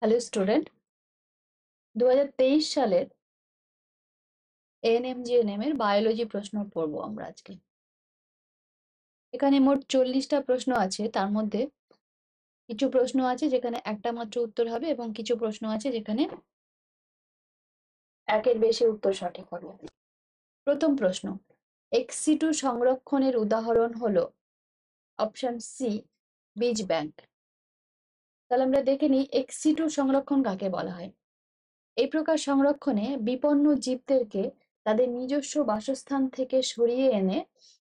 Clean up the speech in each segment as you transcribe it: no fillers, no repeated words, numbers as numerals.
Hello student, 2023 সালের ANM-GNM এর biology প্রশ্ন পড়বো আমরা আজকে। এখানে মোট 40টা প্রশ্ন আছে। তার মধ্যে কিছু প্রশ্ন আছে যেখানে একটা মাত্র উত্তর হবে এবং কিছু প্রশ্ন আছে যেখানে একের বেশি উত্তর সঠিক হবে। প্রথম প্রশ্ন, এক্স-সিটু সংরক্ষণের উদাহরণ হলো অপশন সি বীজ ব্যাংক। তাহলে আমরা দেখে নিই এক্স-সিটু সংরক্ষণ কাকে বলা হয়। এই প্রকার সংরক্ষণে বিপন্ন জীবদেরকে তাদের নিজস্ব বাসস্থান থেকে সরিয়ে এনে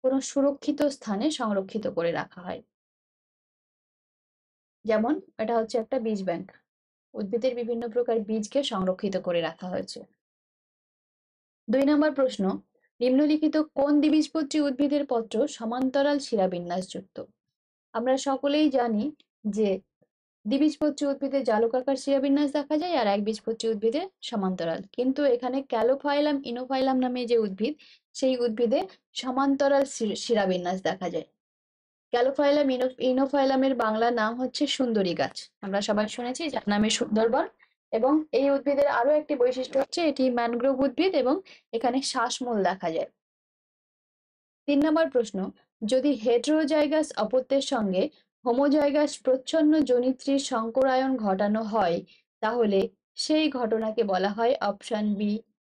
কোনো সুরক্ষিত স্থানে সংরক্ষিত করে রাখা হয়। যেমন এটা হচ্ছে একটা বীজ ব্যাংক, উদ্ভিদের বিভিন্ন প্রকার বীজকে সংরক্ষিত করে রাখা হয়েছে। 2 নম্বর প্রশ্ন, নিম্নলিখিত কোন দ্বিবীজপত্রী উদ্ভিদের পত্র সমান্তরাল শিরাবিন্যাসযুক্ত? আমরা সকলেই জানি যে দ্বিবীজপত্রী উদ্ভিদে জালকাকার শিরাবিন্যাস দেখা যায় আর একবীজপত্রী উদ্ভিদে সমান্তরাল, কিন্তু এখানে ক্যালোফাইলাম ইনোফাইলাম নামে যে উদ্ভিদ, সেই উদ্ভিদে সমান্তরাল শিরাবিন্যাস দেখা যায়। ক্যালোফাইলাম ইনোফাইলামের বাংলা নাম হচ্ছে সুন্দরী গাছ, আমরা সবাই শুনেছি, যার নামে সুন্দরবন। এবং এই উদ্ভিদের আরো একটি বৈশিষ্ট্য হচ্ছে এটি ম্যানগ্রোভ উদ্ভিদ এবং এখানে শ্বাসমূল দেখা যায়। 3 নম্বর প্রশ্ন, যদি হেটেরোজাইগাস অপত্যের সঙ্গে হোমোজাইগাস প্রচ্ছন্ন জনিত্রীর সংকরায়ন ঘটানো হয় তাহলে সেই ঘটনাকে বলা হয় option B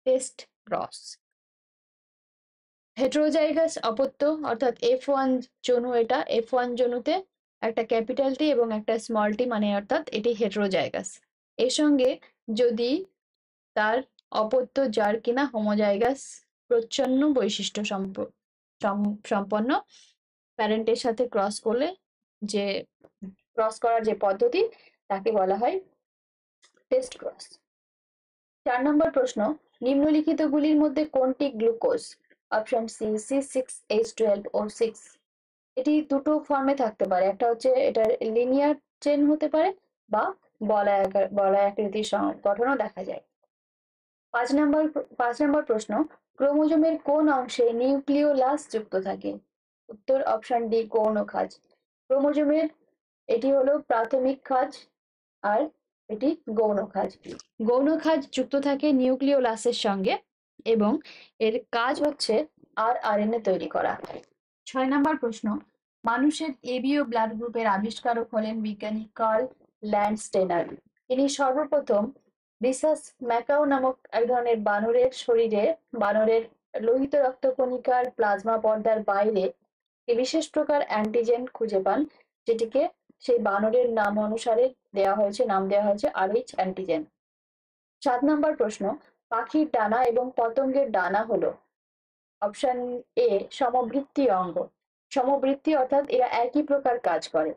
test cross. Heterozygous অপত্য অর্থাৎ F1 জনু, এটা F1 জনুতে একটা ক্যাপিটাল টি এবং একটা স্মল টি, মানে অর্থাৎ এটি হেটেরোজাইগাস। এর সঙ্গে যদি তার অপত্য যার কিনা হোমোজাইগাস প্রচ্ছন্ন বৈশিষ্ট্য সম্পন্ন প্যারেন্টের সাথে ক্রস করলে, যে ক্রস করার যে পদ্ধতি, তাকে বলা হয় টেস্ট ক্রস। 4 নম্বর প্রশ্ন, নিম্নলিখিতগুলির মধ্যে কোনটি গ্লুকোজ? Option C C6H12O6। এটি দুটো ফর্মে থাকতে পারে, একটা হচ্ছে এটার লিনিয়ার চেন হতে পারে বা বলয় আকৃতির গঠনও দেখা যায়। 5 নম্বর প্রশ্ন, ক্রোমোজোমের কোন অংশে নিউক্লিওলাস যুক্ত থাকে? উত্তর অপশন ডি গৌণ খাঁজ। ক্রোমোজোমের এটি হলো প্রাথমিক খাঁজ আর এটি গৌণ খাঁজ। গৌণ খাঁজ যুক্ত থাকে নিউক্লিওলাসের সঙ্গে এবং এর কাজ হচ্ছে আরএনএ তৈরি করা। 6 নম্বর প্রশ্ন, মানুষের এবিও ব্লাড গ্রুপের আবিষ্কারক হলেন বিজ্ঞানী কার্ল ল্যান্ডস্টেনার। ইনি সর্বপ্রথম রিসাস ম্যাকাও নামক এক ধরনের বানরের শরীরে বানরের লোহিত রক্তকণিকার প্লাজমা পর্দার বাইরে একটি বিশেষ প্রকার অ্যান্টিজেন খুঁজে পান, যেটিকে সেই বানরের নাম অনুসারে নাম দেওয়া হয়েছে RH অ্যান্টিজেন। 7 নম্বর প্রশ্ন, পাখির ডানা এবং পতঙ্গের ডানা হলো অপশন এ সমবৃত্তীয় অঙ্গ। সমবৃত্তি অর্থাৎ এরা একই প্রকার কাজ করে।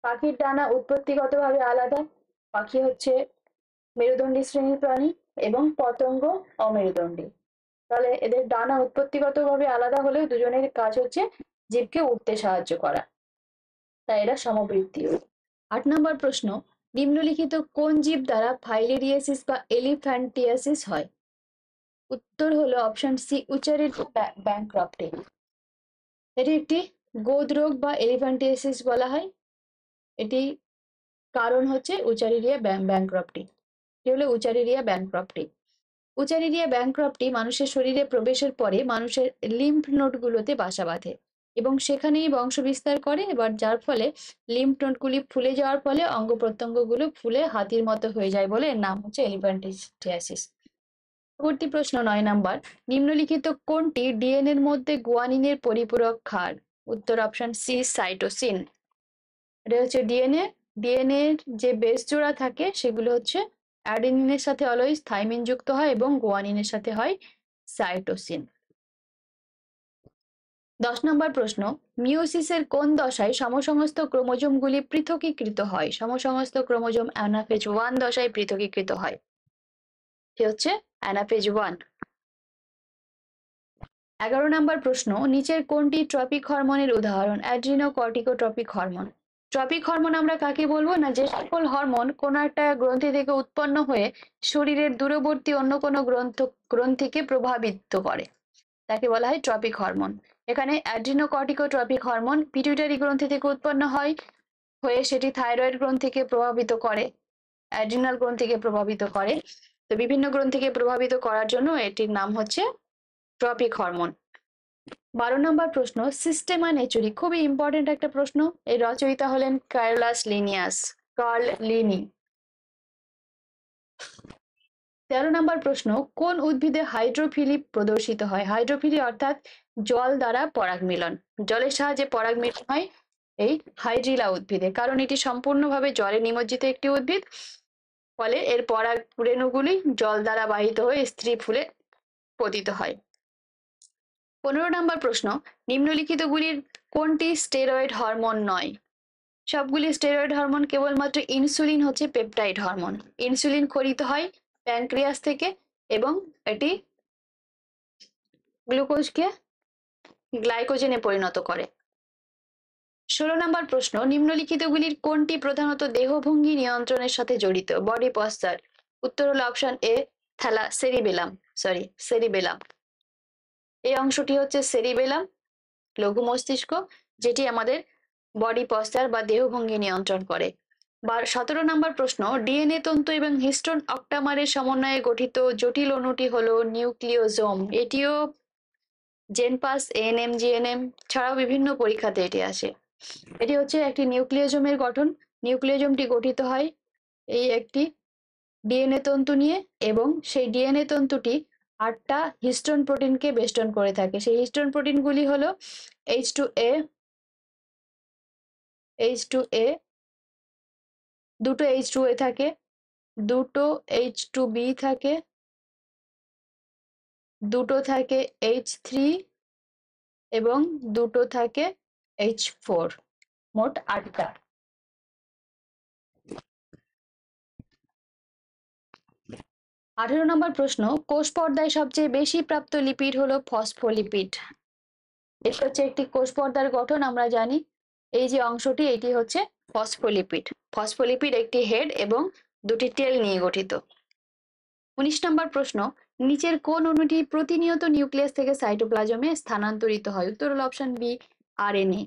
পাখির ডানা উৎপত্তিগতভাবে আলাদা, পাখি হচ্ছে মেরুদণ্ডী শ্রেণীর প্রাণী এবং পতঙ্গ অমেরুদণ্ডী। তাহলে এদের ডানা উৎপত্তিগতভাবে আলাদা হলেও দুজনের কাজ হচ্ছে জীবকে উঠতে সাহায্য করা, তাই এরা সমবৃত্তীয়। 8 নম্বর প্রশ্ন, নিম্নলিখিত কোন জীব দ্বারা ফাইলেরিয়াসিস বা এলিফ্যান্টিয়াসিস হয়? উত্তর হলো অপশন সি উচারিরিয়া ব্যাংক্রাফটি। এটি একটি গোদ রোগ বা এলিফ্যান্টিয়াসিস বলা হয়। এটি কারণ হচ্ছে উচারিরিয়া ব্যাংক্রাফটি। এটি হলো উচারিরিয়া ব্যাংক্রাফটি। উচারিরিয়া ব্যাংক্রাফটি মানুষের শরীরে প্রবেশের পরে মানুষের লিম্ফ নোডগুলোতে বাসা বাঁধে এবং সেখানেই বংশ বিস্তার করে, এবার যার ফলে লিম্ফ নোডগুলি ফুলে যাওয়ার ফলে অঙ্গ প্রত্যঙ্গগুলো ফুলে হাতির মতো হয়ে যায় বলে এর নাম হচ্ছে এলিফ্যান্টিয়াসিস। পরবর্তী প্রশ্ন 9 নাম্বার, নিম্নলিখিত কোনটি ডিএনএ এর মধ্যে গুয়ানিনের পরিপূরক ক্ষার? উত্তর অপশন সি সাইটোসিন। এটা হচ্ছে ডিএনএ এর যে বেস জোড়া থাকে সেগুলো হচ্ছে অ্যাডেনিনের সাথে অলওয়েজ থাইমিন যুক্ত হয় এবং গুয়ানিনের সাথে হয় সাইটোসিন। 10 নম্বর প্রশ্ন, মিওসিসের কোন দশায় সমসমস্ত ক্রোমোজোমগুলি পৃথকীকৃত হয়? সমসমস্ত ক্রোমোজোম অ্যানাফেজ 1 দশায় পৃথকীকৃত হয়। সে হচ্ছে অ্যানাফেজ 1। 11 নম্বর প্রশ্ন, নিচের কোনটি ট্রপিক হরমোনের উদাহরণ? Adrenocorticotropic hormone. ট্রপিক হরমোন আমরা কাকে বলবো না, যে সকল হরমোন কোনো একটা গ্রন্থি থেকে উৎপন্ন হয়ে শরীরের দূরবর্তী অন্য কোনো গ্রন্থিকে প্রভাবিত করে, তাকে বলা হয় ট্রপিক হরমোন। এখানে অ্যাড্রিনোকর্টিকোট্রপিক হরমোন পিটুইটারি গ্রন্থি থেকে উৎপন্ন হয়ে সেটি থাইরয়েড গ্রন্থিকে প্রভাবিত করে অ্যাড্রিনাল গ্রন্থিকে প্রভাবিত করে। তো বিভিন্ন গ্রন্থিকে প্রভাবিত করার জন্য এটির নাম হচ্ছে ট্রপিক হরমোন। 12 নম্বর প্রশ্ন, সিস্টেমা নেচুরি, খুবই ইম্পর্টেন্ট একটা প্রশ্ন। এর রচয়িতা হলেন কার্ল লিনি। 13 নম্বর প্রশ্ন, কোন উদ্ভিদে হাইড্রোফিলি প্রদর্শিত হয়? হাইড্রোফিলি অর্থাৎ জল দ্বারা পরাগ মিলন, জলের সাহায্যে পরাগ মিলন হয় এই হাইড্রিলা উদ্ভিদে, কারণ এটি সম্পূর্ণভাবে জলে নিমজ্জিত একটি উদ্ভিদ, ফলে এর পরাগ রেণুগুলি জল দ্বারা বাহিত হয়ে স্ত্রী ফুলে পতিত হয়। 15 নম্বর প্রশ্ন, নিম্নলিখিতগুলির কোনটি স্টেরয়েড হরমোন নয়? সবগুলি স্টেরয়েড হরমোন, কেবলমাত্র ইনসুলিন হচ্ছে পেপটাইড হরমোন। ইনসুলিন খরিত হয় প্যানক্রিয়াস থেকে এবং এটি গ্লুকোজকে গ্লাইকোজেনে পরিণত করে। 16 নম্বর প্রশ্ন, নিম্নলিখিতগুলির কোনটি প্রধানত দেহভঙ্গি নিয়ন্ত্রণের সাথে জড়িত? Body posture. উত্তর হলো অপশন এ, সেরিবেলাম। এই অংশটি হচ্ছে সেরিবেলাম, লঘু মস্তিষ্ক, যেটি আমাদের বডি পশ্চার বা দেহভঙ্গি নিয়ন্ত্রণ করে। 17 নম্বর প্রশ্ন, ডিএনএ তন্তু এবং হিস্টোন অক্টামারের সমন্বয়ে গঠিত জটিল অণুটি হলো নিউক্লিওজোম। এটিও জেনপাস, এএনএম, জিএনএম ছাড়াও বিভিন্ন পরীক্ষাতে এটি আসে। এটি হচ্ছে একটি নিউক্লিওজোমের গঠন। নিউক্লিওজোমটি গঠিত হয় এই একটি ডিএনএ তন্তু নিয়ে, এবং সেই ডিএনএ তন্তুটি 8টা হিস্টোন প্রোটিনকে বেষ্টন করে থাকে। সেই হিস্টোন প্রোটিনগুলি হলো H2A, দুটো H2A থাকে, দুটো H2B থাকে, দুটো থাকে H3 এবং দুটো থাকে H4, মোট 8টা। 18 নম্বর প্রশ্ন, কোষ পর্দায় সবচেয়ে বেশি প্রাপ্ত লিপিড হলো ফসফোলিপিড। এটা হচ্ছে একটি কোষ পর্দার গঠন, আমরা জানি এই যে অংশটি, এটি হচ্ছে ফসফোলিপিড। ফসফোলিপিড একটি হেড এবং দুটি টেল নিয়ে গঠিত। 19 নম্বর প্রশ্ন, নিচের কোন অণুটি প্রতিনিয়ত নিউক্লিয়াস থেকে সাইটোপ্লাজমে স্থানান্তরিত হয়? উত্তর হলো অপশন বি, আরএনএ।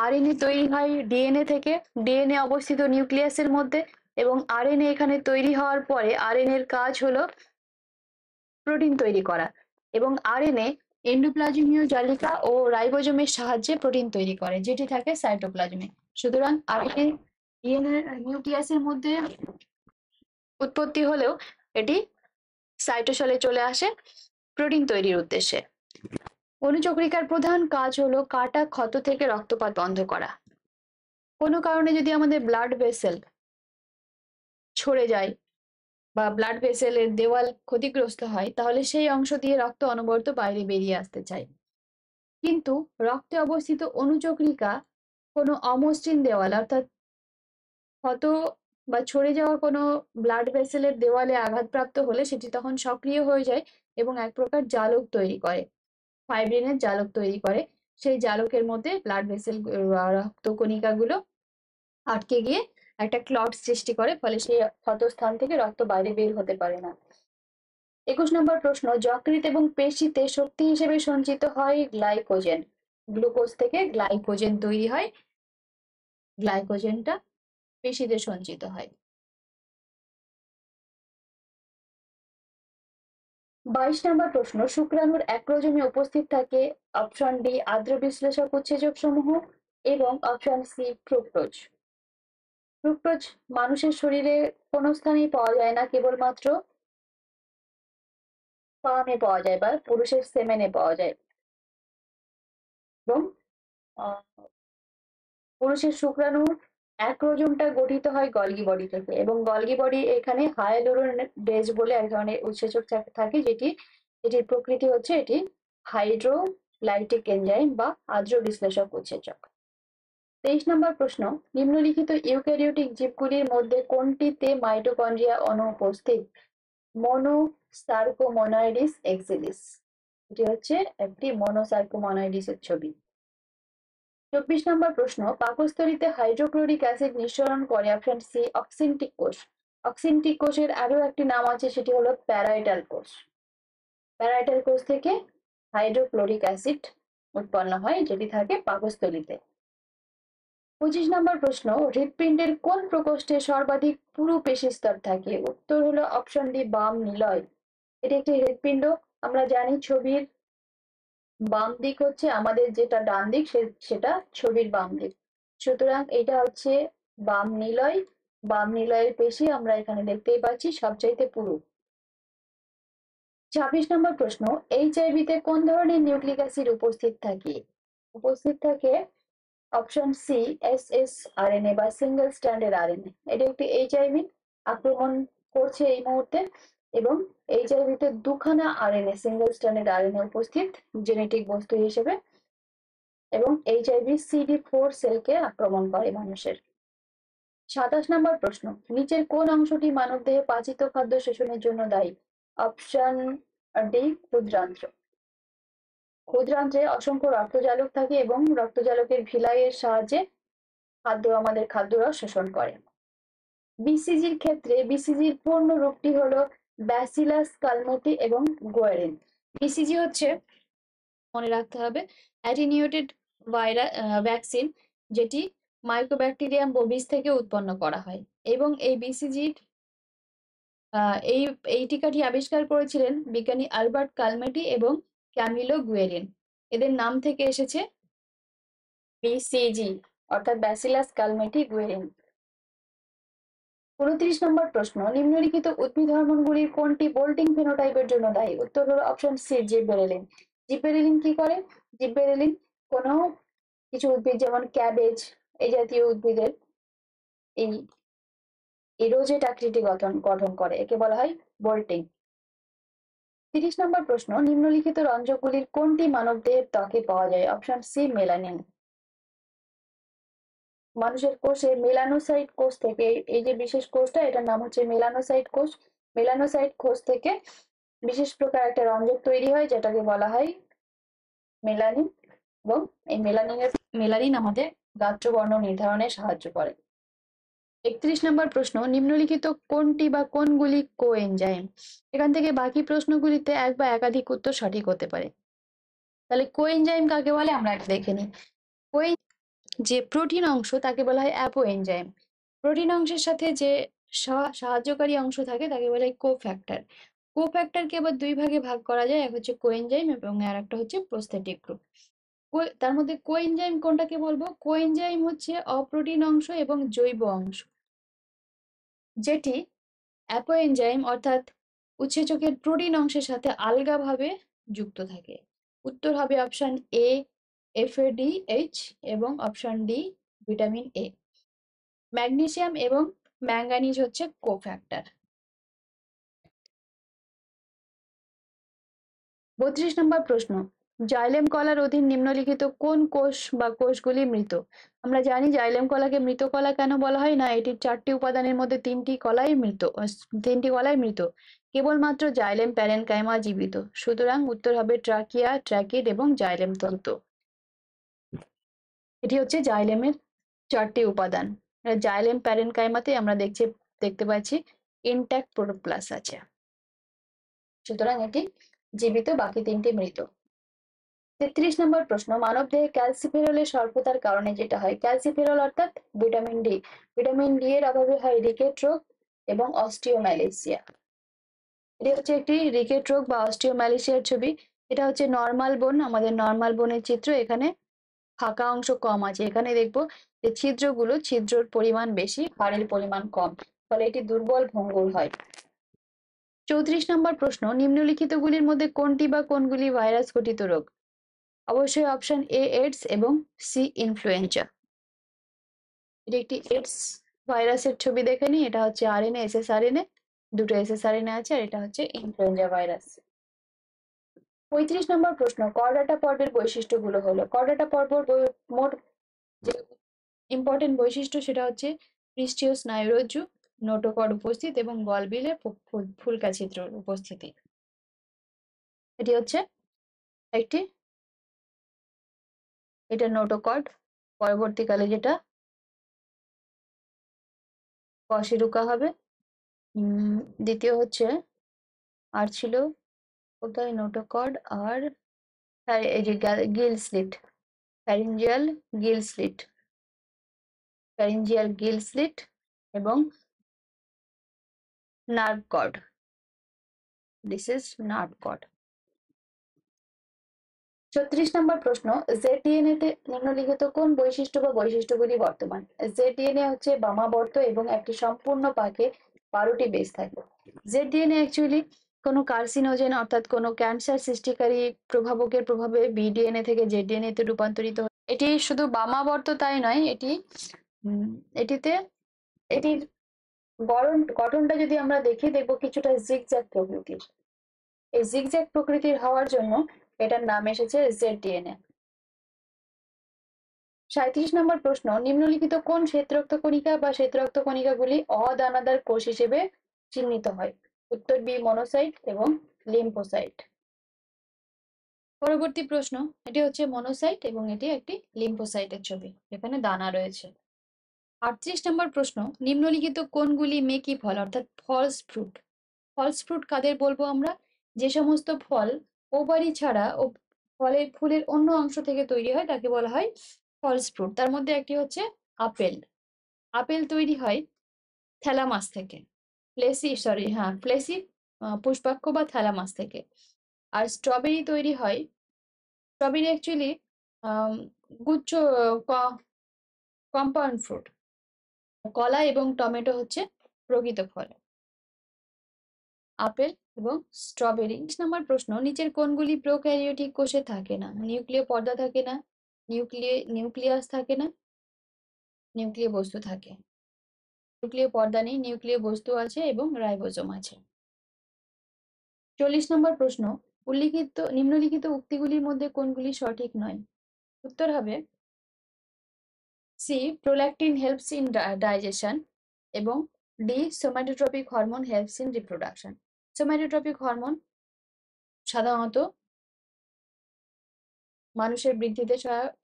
আরএনএ তৈরি হয় ডিএনএ থেকে। ডিএনএ অবস্থিত নিউক্লিয়াসের মধ্যে, এবং আরএনএ এখানে তৈরি হওয়ার পরে আরএনএ এর কাজ হলো প্রোটিন তৈরি করা, এবং আরএনএ এন্ডোপ্লাজমীয় জালিকা ও রাইবোজোমের সাহায্যে প্রোটিন তৈরি করে, যেটি থাকে সাইটোপ্লাজমে। সুতরাং আরএনএ ডিএনএ নিউক্লিয়াসের মধ্যে উৎপত্তি হলেও এটি সাইটোসলে চলে আসে প্রোটিন তৈরির উদ্দেশ্যে। অনুচক্রিকার প্রধান কাজ হলো কাটা ক্ষত থেকে রক্তপাত বন্ধ করা। কোনো কারণে যদি আমাদের ব্লাড ভেসেল ছড়ে যায় বা ব্লাড ভেসেলের দেওয়াল ক্ষতিগ্রস্ত হয়, তাহলে সেই অংশ দিয়ে রক্ত অনবরত বাইরে বেরিয়ে আসতে চায়। কিন্তু রক্তে অবস্থিত অনুচক্রিকা কোনো অমসৃণ দেওয়াল, অর্থাৎ ক্ষত বা ছড়ে যাওয়া কোনো ব্লাড ভেসেলের দেওয়ালে আঘাতপ্রাপ্ত হলে সেটি তখন সক্রিয় হয়ে যায় এবং এক প্রকার জালক তৈরি করে, ফাইব্রিনের জালক তৈরি করে। সেই জালকের মধ্যে ব্লাড ভেসেল রক্তকণিকাগুলো আটকে গিয়ে একটা ক্লট সৃষ্টি করে, ফলে সেই ক্ষতস্থান থেকে রক্ত বাইরে বের হতে পারে না। 21 নম্বর প্রশ্ন, যকৃৎ এবং পেশিতে শক্তি হিসেবে সঞ্চিত হয় গ্লাইকোজেন। গ্লুকোজ থেকে গ্লাইকোজেন তৈরি হয়, গ্লাইকোজেনটা পেশিতে সঞ্চিত হয়। 22 নম্বর প্রশ্ন, শুক্রাণুর অ্যাক্রোজোমে উপস্থিত থাকে অপশন ডি আর্দ্র বিশ্লেষক উৎসেচক সমূহ এবং অপশন সি ফ্রুক্টোজ। ফ্রুক্টোজ মানুষের শরীরে কোনো স্থানেই পাওয়া যায় না, কেবলমাত্র স্পার্মে পাওয়া যায় বা পুরুষের সেমেনে পাওয়া যায়, এবং পুরুষের শুক্রাণুর অ্যাক্রোজোমটা গঠিত হয় গলগি বডি থেকে, এবং গলগি বডি এখানে হায়ালুরোনেডেজ বলে এক ধরনের উৎসেচক থাকে, যেটির প্রকৃতি হচ্ছে এটি হাইড্রোলাইটিক এনজাইম বা আর্দ্র বিশ্লেষক উৎসেচক। 23 নম্বর প্রশ্ন, নিম্নলিখিত ইউক্যারিওটিক জীবগুলির মধ্যে কোনটিতে মাইটোকন্ড্রিয়া অনুপস্থিত? মনোসার্কোমোনয়েডিস এক্সিলিস, এটি হচ্ছে একটি মনোসার্কোমোনয়েডিসের ছবি। 24 নম্বর প্রশ্ন, পাকস্থলীতে হাইড্রোক্লোরিক অ্যাসিড নিঃসরণ করে অপশন সি অক্সিনটিক কোষ। অক্সিনটিক কোষের আরো একটি নাম আছে, সেটি হলো প্যারাইটাল কোষ। প্যারাইটাল কোষ থেকে হাইড্রোক্লোরিক অ্যাসিড উৎপন্ন হয়, যেটি থাকে পাকস্থলীতে। 25 নম্বর প্রশ্ন, হৃৎপিণ্ডের কোন প্রকোষ্ঠে সর্বাধিক পুরু পেশিস্তর থাকে? উত্তর হলো অপশন ডি, বাম নিলয়। এটি একটি হৃৎপিণ্ড। আমরা জানি ছবির বাম দিক হচ্ছে আমাদের যেটা ডান দিক, সেটা ছবির বাম দিক। সুতরাং এটা হচ্ছে বাম নিলয়। বাম নিলয়ের পেশি আমরা এখানে দেখতেই পাচ্ছি সবচাইতে পুরু। 26 নম্বর প্রশ্ন, এইচআইভি তে কোন ধরনের নিউক্লিক অ্যাসিড উপস্থিত থাকে? উপস্থিত থাকে অপশন সি, এসএসআরএনএ বা সিঙ্গেল স্ট্র্যান্ডেড আরএনএ। এটা একটি এইচআইভি আক্রমণ করছে এই মুহূর্তে, এবং এইচআইভি তে দুখানা আরএনএ, সিঙ্গেল স্ট্র্যান্ডেড আরএনএ উপস্থিত জেনেটিক বস্তু হিসেবে, এবং এইচআইভি সিডি4 সেলকে আক্রমণ করে মানুষের। 27 নম্বর প্রশ্ন, নিচের কোন অংশটি মানবদেহে পাচিত খাদ্য শোষণের জন্য দায়ী? Option D, ক্ষুদ্রান্ত্র। ক্ষুদ্রান্ত্রে অসংখ্য রক্তজালক থাকে এবং রক্তজালকের ভিলাইয়ের সাহায্যে আমাদের খাদ্যরস শোষণ করে। বিসিজির ক্ষেত্রে বিসিজির পূর্ণ রূপটি হলো ব্যাসিলাস কালমোটি এবং গোয়ারিন। বিসিজি হচ্ছে, মনে রাখতে হবে, অ্যাটিনিউটেড ভ্যাকসিন, যেটি মাইক্রোব্যাকটেরিয়াম বোভিস থেকে উৎপন্ন করা হয়। এবং এই বিসিজির এই টিকাটি আবিষ্কার করেছিলেন বিজ্ঞানী আলবার্ট কালমেটি এবং ক্যামিলো গুয়েরিন। এদের নাম থেকে এসেছে বিসিজি, অর্থাৎ ব্যাসিলাস কালমেটি গুয়েরিন। 29 নম্বর প্রশ্ন, নিম্নলিখিত উদ্ভিদ হরমোনগুলির কোনটি বোল্টিং ফেনোটাইপের জন্য দায়ী? উত্তর হলো অপশন সি, জিববেরেলিন। জিববেরেলিন কি করে? জিববেরেলিন কোনো কিছু উদ্ভিদ যেমন ক্যাবেজ এই জাতীয় উদ্ভিদের এই রোজেট আকৃতি গঠন করে, একে বলা হয় বোল্টিং। 30 নম্বর প্রশ্ন, নিম্নলিখিত রঞ্জকগুলির কোনটি মানবদেহের ত্বকে পাওয়া যায়? Option C, melanin. মানুষের কোষে মেলানোসাইট কোষ থেকে, এই যে বিশেষ কোষটা, এটার নাম হচ্ছে মেলানোসাইট কোষ। মেলানোসাইট কোষ থেকে বিশেষ প্রকার একটা রঞ্জক তৈরি হয় যেটাকে বলা হয় মেলানিন, এবং এই মেলানিন আমাদের গাত্রবর্ণ নির্ধারণে সাহায্য করে। 31 নম্বর প্রশ্ন, নিম্নলিখিত কোনটি বা কোনগুলি কোএনজাইম? এখান থেকে বাকি প্রশ্নগুলিতে এক বা একাধিক উত্তর সঠিক হতে পারে। তাহলে কোএনজাইম কাকে বলে আমরা দেখে নিই। যে প্রোটিন অংশ তাকে বলা হয় অ্যাপোএনজাইম। প্রোটিন অংশের সাথে যে সাহায্যকারী অংশ থাকে তাকে বলা হয় কোফ্যাক্টর। কোফ্যাক্টরকে আবার দুই ভাগে ভাগ করা যায়, এক হচ্ছে কোএনজাইম এবং আর একটা হচ্ছে প্রোস্থেটিক গ্রুপ। তার মধ্যে কোএনজাইম কোনটাকে বলবো? কোএনজাইম হচ্ছে অপ্রোটিন অংশ এবং জৈব অংশ, যেটি অ্যাপোএনজাইম অর্থাৎ উৎসেচকের প্রোটিন অংশের সাথে আলগাভাবে যুক্ত থাকে। উত্তর হবে অপশন এ, এফএডিএইচ, এবং option D, vitamin A. Magnesium এবং ম্যাঙ্গানিজ হচ্ছে কোফ্যাক্টর। 32 নম্বর প্রশ্ন, জাইলেম কলার অধীন নিম্নলিখিত কোন কোষ বা কোষগুলি মৃত? আমরা জানি জাইলেম কলাকে মৃত কলা কেন বলা হয় না, এটির 4টি উপাদানের মধ্যে 3টি কলাই মৃত, কেবলমাত্র জাইলেম প্যারেনকাইমা জীবিত। সুতরাং উত্তর হবে ট্রাকিয়া, ট্র্যাকিড এবং জাইলেম তন্তু। এটি হচ্ছে জাইলেমের 4টি উপাদান। জাইলেম প্যারেনকাইমাতে আমরা দেখতে পাচ্ছি ইনট্যাক্ট প্রোটোপ্লাস আছে, সুতরাং এটি জীবিত, বাকি 3টি মৃত। 33 নম্বর প্রশ্ন, মানবদেহে ক্যালসিফেরলের স্বল্পতার কারণে যেটা হয়, ক্যালসিফেরল অর্থাৎ ভিটামিন ডি, ভিটামিন ডি এর অভাবে হয় রিকেট রোগ এবং অস্টিওম্যালেসিয়া। এটি হচ্ছে একটি রিকেট রোগ বা অস্টিওম্যালেসিয়ার ছবি। এটা হচ্ছে নর্মাল বোন, আমাদের নর্মাল বোনের চিত্র। এখানে ফাঁকা অংশ কম আছে, এখানে দেখবো যে ছিদ্রর পরিমাণ বেশি, হাড়ের পরিমাণ কম, ফলে এটি দুর্বল ভঙ্গুর হয়। 34 নম্বর প্রশ্ন, নিম্নলিখিত গুলির মধ্যে কোনটি বা কোনগুলি ভাইরাস ঘটিত রোগ? অবশ্যই অপশন এ, এইডস, এবং সি, ইনফ্লুয়েঞ্জা। এটি একটি এইডস ভাইরাসের ছবি দেখে নিই। এটা হচ্ছে আরএনএ, এসএসআরএনএ, দুটো এসএসআরএনএ আছে, আর এটা হচ্ছে ইনফ্লুয়েঞ্জা ভাইরাস। 35 নম্বর প্রশ্ন, করডাটা পর্বের বৈশিষ্ট্যগুলো হলো। করডাটা পর্বর মোট যে ইম্পর্টেন্ট বৈশিষ্ট্য সেটা হচ্ছে পৃষ্ঠীয় স্নায়ুরজ্জু, নোটোকর্ড উপস্থিত এবং গলবিলে ফুলকা ছিদ্রর উপস্থিতি। এটি হচ্ছে একটি, এটা নোটোকর্ড, পরবর্তীকালে যেটা কশেরুকা হবে। দ্বিতীয় হচ্ছে আর ছিল কোথায় নোটোকর্ড, আর এই যে gill slit, pharyngeal gill slit, pharyngeal gill slit এবং nerve cord. This is nerve cord. 36 নম্বর প্রশ্ন, জেডিএনএ তে নিম্নলিখিত কোন বৈশিষ্ট্য বা বৈশিষ্ট্যগুলি বর্তমান? জেডিএনএ হচ্ছে বামাবর্ত এবং একটি সম্পূর্ণ পাকে 12টি বেস থাকে। জেডিএনএ অ্যাকচুয়ালি কোনো কার্সিনোজেন অর্থাৎ কোনো ক্যান্সার সৃষ্টিকারী প্রভাবকের প্রভাবে বিডিএনএ থেকে জেডিএনএ তে রূপান্তরিত হয়। এটি শুধু বামাবর্ত তাই নয়, এটিতে এটির গঠনটা যদি আমরা দেখি, দেখবো কিছুটা জিগজ্যাগ প্রকৃতির। এই জিগজ্যাগ প্রকৃতির হওয়ার জন্য এটার নাম এসেছে জেডিএনএ। 37 নম্বর প্রশ্ন, নিম্নলিখিত কোন শ্বেতরক্ত কণিকা বা শ্বেতরক্ত কণিকাগুলি অদানাদার কোষ হিসেবে চিহ্নিত হয়? উত্তর বি, মনোসাইট এবং লিম্ফোসাইট। পরবর্তী প্রশ্ন, এটি হচ্ছে মনোসাইট এবং এটি একটি লিম্ফোসাইটের ছবি, এখানে দানা রয়েছে। 38 নম্বর প্রশ্ন, নিম্নলিখিত কোনগুলি মেকি ফল অর্থাৎ ফলস ফ্রুট? ফলস ফ্রুট কাদের বলবো আমরা? যে সমস্ত ফল ওভারি ছাড়া ও ফুলের অন্য অংশ থেকে তৈরি হয় তাকে বলা হয় ফলস ফ্রুট। তার মধ্যে একটি হচ্ছে আপেল। আপেল তৈরি হয় থ্যালামাস থেকে, ফ্লেসি পুষ্পাক্ষ বা থ্যালামাস থেকে। আর স্ট্রবেরি তৈরি হয়, স্ট্রবেরি অ্যাকচুয়ালি গুচ্ছ কম্পাউন্ড ফ্রুট। কলা এবং টমেটো হচ্ছে প্রকৃত ফল। আপেল এবং স্ট্রবেরি। 20 নম্বর প্রশ্ন, নিচের কোনগুলি প্রোক্যারিওটিক কোষে থাকে না? নিউক্লিয় পর্দা থাকে না, নিউক্লিয়াস থাকে না, নিউক্লিয় বস্তু থাকে। নিউক্লিয় পর্দা নেই, নিউক্লিয় বস্তু আছে এবং রাইবোজোম আছে। 40 নম্বর প্রশ্ন, নিম্নলিখিত উক্তিগুলির মধ্যে কোনগুলি সঠিক নয়? উত্তর হবে C, prolactin helps in digestion এবং D, somatotropic hormone helps in reproduction. Somatotropic hormone সাধারণত মানুষের বৃদ্ধিতে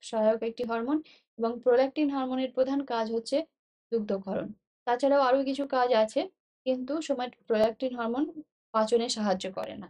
সহায়ক একটি হরমোন এবং প্রোল্যাক্টিন হরমোনের প্রধান কাজ হচ্ছে দুগ্ধক্ষরণ। তাছাড়াও আরো কিছু কাজ আছে, কিন্তু প্রোল্যাক্টিন হরমোন পাচনে সাহায্য করে না।